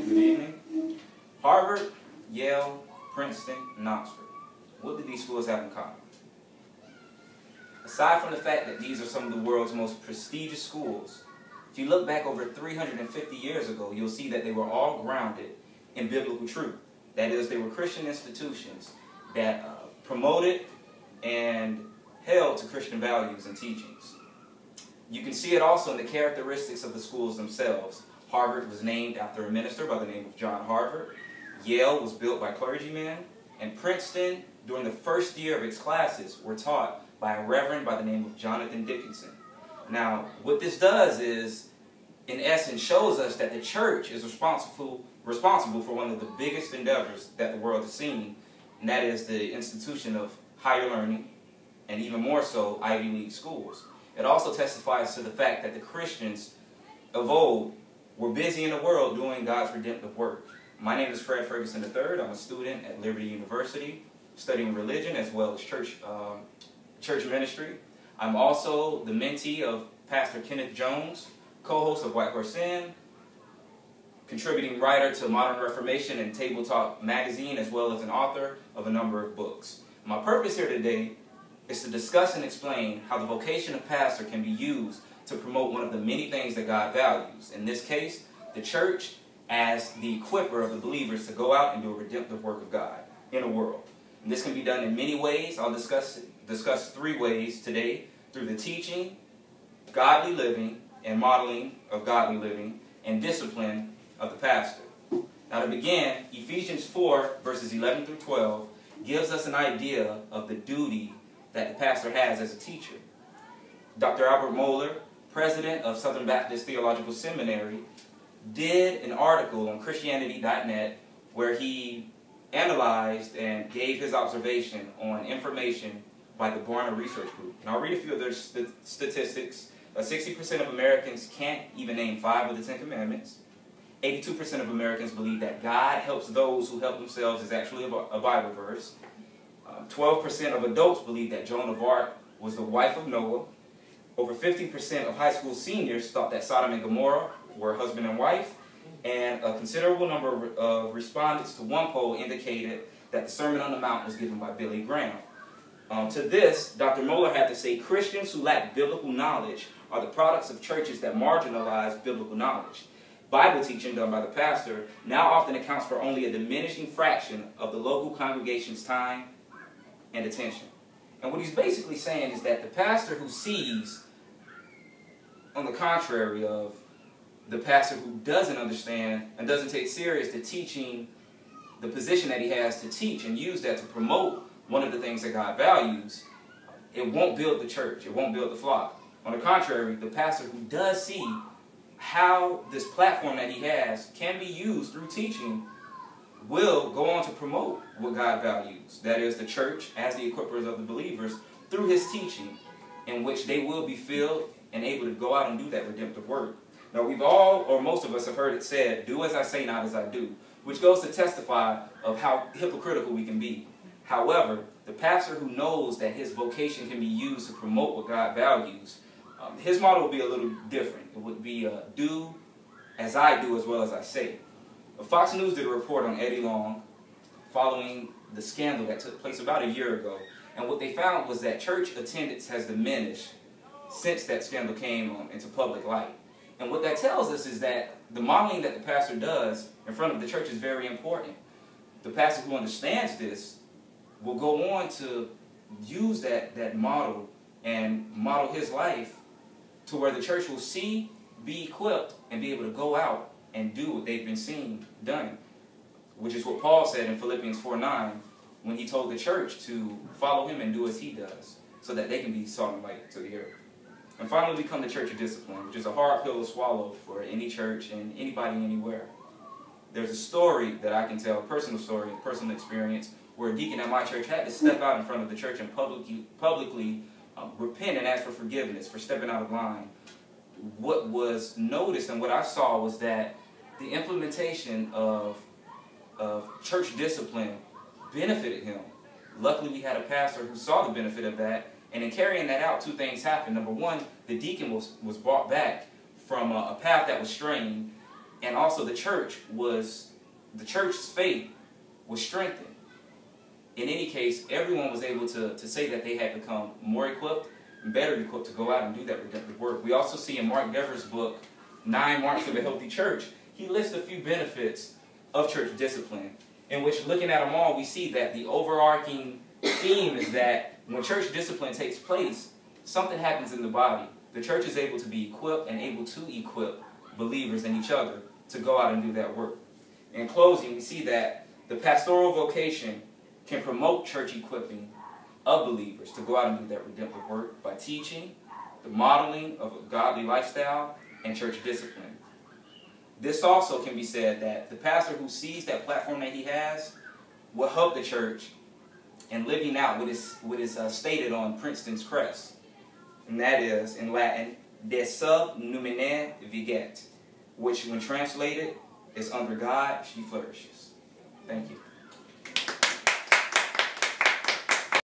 Good evening. Harvard, Yale, Princeton, and Oxford. What do these schools have in common? Aside from the fact that these are some of the world's most prestigious schools, if you look back over 350 years ago, you'll see that they were all grounded in biblical truth. That is, they were Christian institutions that promoted and held to Christian values and teachings. You can see it also in the characteristics of the schools themselves. Harvard was named after a minister by the name of John Harvard. Yale was built by clergymen. And Princeton, during the first year of its classes, were taught by a reverend by the name of Jonathan Dickinson. Now, what this does is, in essence, shows us that the church is responsible for one of the biggest endeavors that the world has seen, and that is the institution of higher learning, and even more so, Ivy League schools. It also testifies to the fact that the Christians of old were busy in the world doing God's redemptive work. My name is Fred Ferguson III. I'm a student at Liberty University, studying religion as well as church ministry. I'm also the mentee of Pastor Kenneth Jones, co-host of White Horse Inn, contributing writer to Modern Reformation and Table Talk magazine, as well as an author of a number of books. My purpose here today is to discuss and explain how the vocation of pastor can be used to promote one of the many things that God values. In this case, the church as the equipper of the believers to go out and do a redemptive work of God in the world. And this can be done in many ways. I'll discuss 3 ways today: through the teaching, godly living, and modeling of godly living, and discipline of the pastor. Now, to begin, Ephesians 4, verses 11 through 12, gives us an idea of the duty that the pastor has as a teacher. Dr. Albert Mohler, president of Southern Baptist Theological Seminary, did an article on Christianity.net where he analyzed and gave his observation on information by the Barna Research Group. And I'll read a few of their statistics. 60% of Americans can't even name 5 of the 10 commandments. 82% of Americans believe that God helps those who help themselves is actually a Bible verse. 12% of adults believe that Joan of Arc was the wife of Noah. Over 50% of high school seniors thought that Sodom and Gomorrah were husband and wife. And a considerable number of respondents to one poll indicated that the Sermon on the Mount was given by Billy Graham. To this, Dr. Mohler had to say, Christians who lack biblical knowledge are the products of churches that marginalize biblical knowledge. Bible teaching done by the pastor now often accounts for only a diminishing fraction of the local congregation's time and attention. And what he's basically saying is that the pastor who sees, on the contrary of the pastor who doesn't understand and doesn't take serious the teaching, the position that he has to teach and use that to promote one of the things that God values, it won't build the church, it won't build the flock. On the contrary, the pastor who does see how this platform that he has can be used through teaching will go on to promote what God values. That is, the church as the equippers of the believers through his teaching, in which they will be filled and able to go out and do that redemptive work. Now, we've all, or most of us, have heard it said, do as I say, not as I do, which goes to testify of how hypocritical we can be. However, the pastor who knows that his vocation can be used to promote what God values, his model will be a little different. It would be do as I do as well as I say. Fox News did a report on Eddie Long following the scandal that took place about a year ago. And what they found was that church attendance has diminished since that scandal came into public light. And what that tells us is that the modeling that the pastor does in front of the church is very important. The pastor who understands this will go on to use that model and model his life to where the church will see, be equipped, and be able to go out and do what they've been seeing done, which is what Paul said in Philippians 4:9 when he told the church to follow him and do as he does so that they can be salt and light to the earth. And finally, we come to church of discipline, which is a hard pill to swallow for any church and anybody anywhere. There's a story that I can tell, a personal story, a personal experience, where a deacon at my church had to step out in front of the church and publicly repent and ask for forgiveness for stepping out of line. What was noticed and what I saw was that the implementation of church discipline benefited him. Luckily, we had a pastor who saw the benefit of that, and in carrying that out, 2 things happened. Number one, the deacon was brought back from a path that was straying, And also the church's faith was strengthened. In any case, everyone was able to say that they had become more equipped and better equipped to go out and do that redemptive work. We also see in Mark Dever's book, 9 Marks of a Healthy Church, he lists a few benefits of church discipline, in which, looking at them all, we see that the overarching theme is that when church discipline takes place, something happens in the body. The church is able to be equipped and able to equip believers and each other to go out and do that work. In closing, we see that the pastoral vocation can promote church equipping of believers to go out and do that redemptive work by teaching, the modeling of a godly lifestyle, and church discipline. This also can be said that the pastor who sees that platform that he has will help the church in living out what is stated on Princeton's crest. And that is, in Latin, de sub numine viget, which when translated is under God she flourishes. Thank you.